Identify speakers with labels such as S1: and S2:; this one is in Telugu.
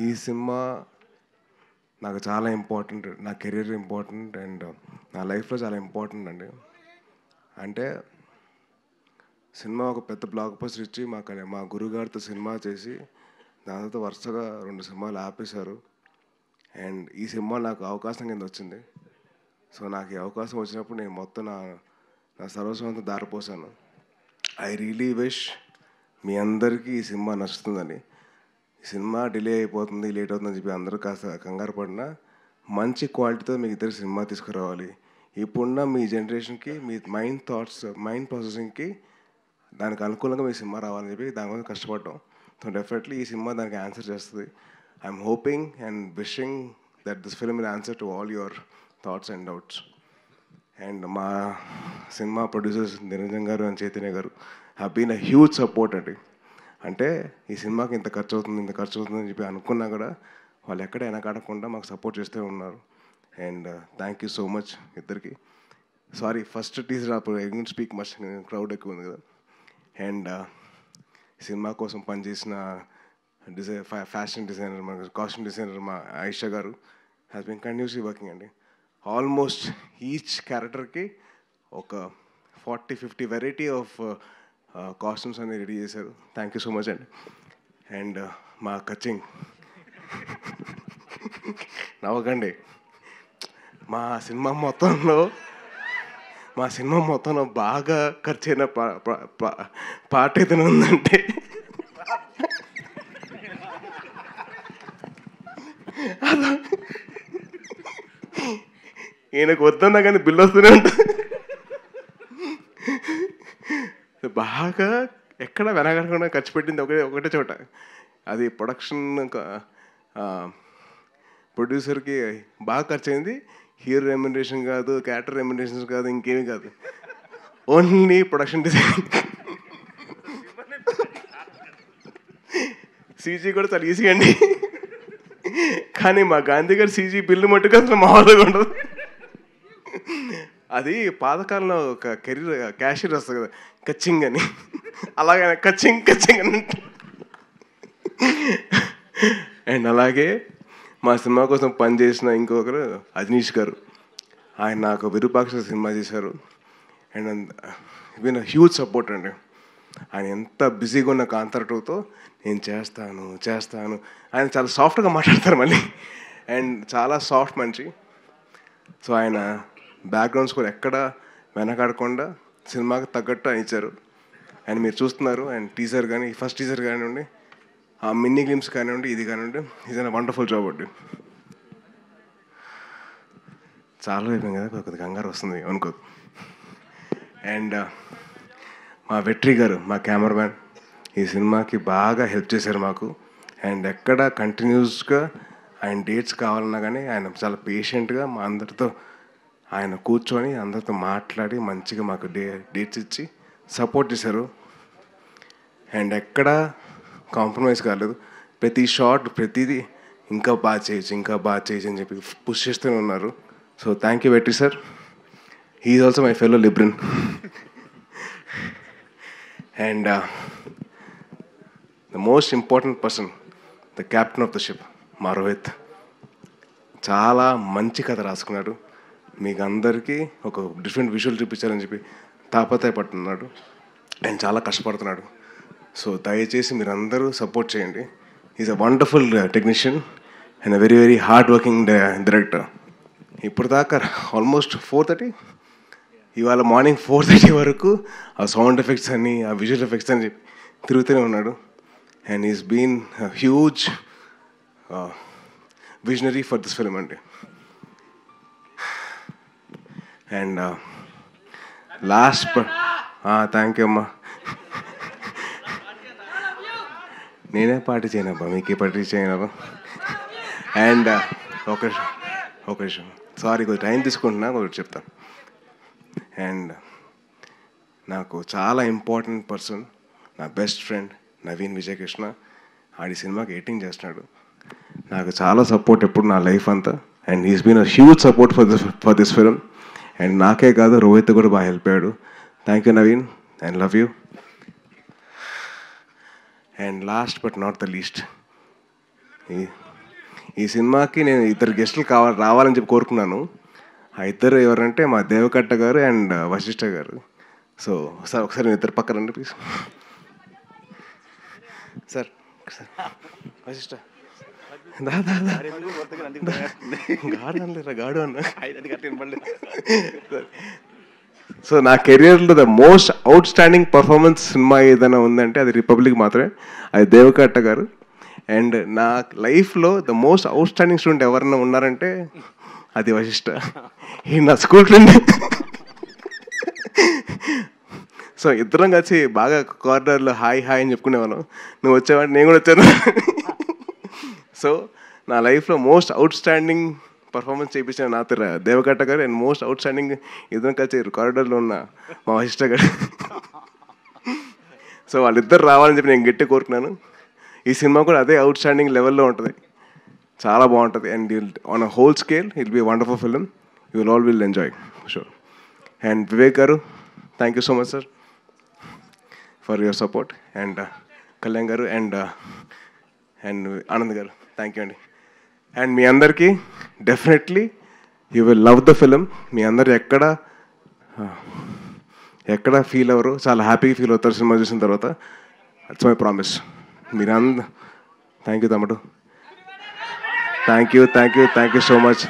S1: ఈ సినిమా నాకు చాలా ఇంపార్టెంట్. నా కెరీర్ ఇంపార్టెంట్ అండ్ నా లైఫ్లో చాలా ఇంపార్టెంట్ అండి. అంటే సినిమా ఒక పెద్ద బ్లాక్ బస్టర్ ఇచ్చి మా గురుగారితో సినిమా చేసి దాని తర్వాత వరుసగా 2 సినిమాలు ఆపేశారు. అండ్ ఈ సినిమా నాకు అవకాశం కింద వచ్చింది. సో నాకు ఈ అవకాశం వచ్చినప్పుడు నేను మొత్తం నా సర్వస్వంతో దారిపోసాను. ఐ రియలీ విష్ మీ అందరికీ ఈ సినిమా నచ్చుతుందని. ఈ సినిమా డిలే అయిపోతుంది, లేట్ అవుతుందని చెప్పి అందరూ కాస్త కంగారు పడినా మంచి క్వాలిటీతో మీకు ఇద్దరు సినిమా తీసుకురావాలి. ఇప్పుడున్న మీ జనరేషన్కి మీ మైండ్ ప్రాసెసింగ్కి దానికి అనుకూలంగా మీ సినిమా రావాలని చెప్పి దాని మీద కష్టపడ్డాం. సో డెఫినెట్లీ ఈ సినిమా దానికి ఆన్సర్ చేస్తుంది. I'm hoping and wishing that this film will answer to all your thoughts and doubts. And మా సినిమా ప్రొడ్యూసర్స్ నిరంజన్ గారు అండ్ చైతన్య గారు have been a huge support అండి. అంటే ఈ సినిమాకి ఇంత ఖర్చు అవుతుంది అని చెప్పి అనుకున్నా కూడా వాళ్ళు ఎక్కడ వెనకాడకుండా మాకు సపోర్ట్ చేస్తూ ఉన్నారు. And thank you so much ఇద్దరికి. సారీ ఫస్ట్ టీజర్ అప్పుడు I don't speak much, crowd ఎక్కువ ఉంది కదా. అండ్ సినిమా కోసం పనిచేసిన ఫ్యాషన్ డిజైనర్, మన కాస్ట్యూమ్ డిజైనర్ మా ఆయిషా గారు హ్యాస్ బీన్ కంటిన్యూస్లీ వర్కింగ్ అండి. ఆల్మోస్ట్ ఈచ్ క్యారెక్టర్కి ఒక 40-50 వెరైటీ ఆఫ్ కాస్ట్యూమ్స్ అన్ని రెడీ చేశారు. థ్యాంక్ యూ సో మచ్ అండి. అండ్ మా కచింగ్ నవ్వకండి. మా సినిమా మొత్తంలో బాగా ఖర్చైన పాట ఏదైనా ఉందంటే ఈయనకు వద్దన్నా కానీ బిల్లు వస్తూనే ఉంటుంది. బాగా ఎక్కడ వెనకడకుండా ఖర్చు పెట్టింది ఒకటే చోట. అది ప్రొడ్యూసర్కి బాగా ఖర్చు అయింది. హీరో రెమ్యునరేషన్ కాదు, క్యారెక్టర్ రెమ్యునరేషన్ కాదు, ఇంకేమీ కాదు, ఓన్లీ ప్రొడక్షన్ డిజైన్. సీజీ కూడా చాలా ఈజీ అండి, కానీ మా గాంధీ గారు సీజీ బిల్లు మట్టుకు అసలు మామూలుగా ఉండదు. అది పాతకాలంలో ఒక క్యాషియర్ వస్తుంది కదా, కచ్చింగ్ అని, అలాగే కచ్చింగ్ అని. అండ్ అలాగే మా సినిమా కోసం పనిచేసిన ఇంకొకరు అజనీష్ గారు. ఆయన నాకు విరూపాక్ష సినిమా చేశారు. అండ్ విన్ హ్యూజ్ సపోర్ట్ అండి. ఆయన ఎంత బిజీగా ఉన్న కాంతార 2తో నేను చేస్తాను ఆయన చాలా సాఫ్ట్గా మాట్లాడతారు మళ్ళీ. అండ్ చాలా సాఫ్ట్ మనిషి. సో ఆయన బ్యాక్గ్రౌండ్ స్కోర్ ఎక్కడ వెనకాడకుండా సినిమాకి తగ్గట్టు ఆయన ఇచ్చారు. అండ్ మీరు చూస్తున్నారు. అండ్ టీజర్ కానీ, ఫస్ట్ టీజర్ కానివ్వండి, ఆ మిన్నీ గ్లిమ్స్ కానివ్వండి, ఇది కానివ్వండి, ఇది వండర్ఫుల్ జాబ్ అండి. చాలా అయిపోయింది కదా, కొద్దిగా కంగారు వస్తుంది అనుకోదు. అండ్ మా వెట్రి గారు, మా కెమెరామ్యాన్, ఈ సినిమాకి బాగా హెల్ప్ చేశారు మాకు. అండ్ ఎక్కడ కంటిన్యూస్గా ఆయన డేట్స్ కావాలన్నా కానీ ఆయన చాలా పేషెంట్గా మా అందరితో ఆయన కూర్చొని అందరితో మాట్లాడి మంచిగా మాకు డేట్స్ ఇచ్చి సపోర్ట్ చేశారు. అండ్ ఎక్కడ కాంప్రమైజ్ కాలేదు. ప్రతి షాట్ ప్రతిదీ ఇంకా బాగా చేయొచ్చు అని చెప్పి పుష్ చేస్తూనే ఉన్నారు. So thank you Vetri sir. He is also my fellow Libran. And the most important person, the captain of the ship, మా రోహిత్. చాలా మంచి కథ రాసుకున్నాడు. మీకు అందరికీ ఒక డిఫరెంట్ విజువల్ చూపించాలని చెప్పి తాపత్రయపడుతున్నాడు. అండ్ చాలా కష్టపడుతున్నాడు. సో దయచేసి మీరు అందరూ సపోర్ట్ చేయండి. Is a wonderful technician and a very very hard working director. ఇప్పుడు దాకా ఆల్మోస్ట్ 4:30, ఇవాళ మార్నింగ్ 4:30 వరకు ఆ సౌండ్ ఎఫెక్ట్స్ అని, ఆ విజువల్ ఎఫెక్ట్స్ అని చెప్పి తిరుగుతూనే ఉన్నాడు. And is been huge visionary for this film అండి. అండ్ లాస్ట్ థ్యాంక్ యూ అమ్మా. నేనే పార్టీ చేయనబ్బా, మీకే పార్టీ చేయనబ్బా. అండ్ ఒక విషయం, సారీ కొంచెం టైం తీసుకుంటున్నా, కొంచెం చెప్తాను. అండ్ నాకు చాలా ఇంపార్టెంట్ పర్సన్, నా బెస్ట్ ఫ్రెండ్ నవీన్ విజయకృష్ణ. ఆడి సినిమాకి ఎడిటింగ్ చేస్తున్నాడు. నాకు చాలా సపోర్ట్ ఎప్పుడు నా లైఫ్ అంతా. And he's been a huge support for this film. And నాకే కాదు, రోహిత్ కూడా బాగా హెల్ప్ అయ్యాడు. Thank you Naveen, and love you. And last but not the least, ఈ ఈ సినిమాకి నేను ఇద్దరు గెస్టులు రావాలని చెప్పి కోరుకున్నాను. ఆ ఇద్దరు ఎవరంటే మా దేవకట్ట గారు అండ్ వశిష్ఠ గారు. సో సార్ ఒకసారి నేను ఇద్దరు పక్కన రండి ప్లీజ్. సార్ వశిష్ఠ గాడు అనలేరా, గాడు అన్న. సో నా కెరియర్లో the most out standing performance cinema ఏదైనా ఉందంటే అది రిపబ్లిక్ మాత్రమే. అది దేవకట్ట గారు. అండ్ నా లైఫ్లో the most out standing student ఎవరన్నా ఉన్నారంటే అది వశిష్ఠ. ఈ నా స్కూల్ ఫ్రెండ్. సో ఇద్దరం కలిసి బాగా కార్నర్లో హాయ్ హాయ్ అని చెప్పుకునేవాళ్ళం. నువ్వు వచ్చేవాడు, నేను కూడా వచ్చాను. సో నా లైఫ్లో మోస్ట్ అవుట్ స్టాండింగ్ పర్ఫార్మెన్స్ చేయించిన నా దేవకట్ట గారు అండ్ మోస్ట్ అవుట్ స్టాండింగ్ ఇద్దరం కలిసి కారిడార్లో ఉన్న మా వశిష్ఠ గారు. సో వాళ్ళిద్దరు రావాలని చెప్పి నేను గట్టి కోరుకున్నాను. ఈ సినిమా కూడా అదే అవుట్ స్టాండింగ్ లెవెల్లో ఉంటుంది, చాలా బాగుంటుంది. And on a whole scale it be wonderful film. You will all will enjoy sure. And Vivek గారు, thank you so much sir for your support. And Kalyan గారు అండ్ ఆనంద్ గారు, థ్యాంక్ యూ అండి. అండ్ మీ అందరికీ definitely you will love the film. మీ అందరు ఎక్కడ ఫీల్ అవ్వరు, చాలా హ్యాపీగా ఫీల్ అవుతారు సినిమా చూసిన తర్వాత. It's my promise. Thank you తమ్ముడు, థ్యాంక్ యూ సో మచ్.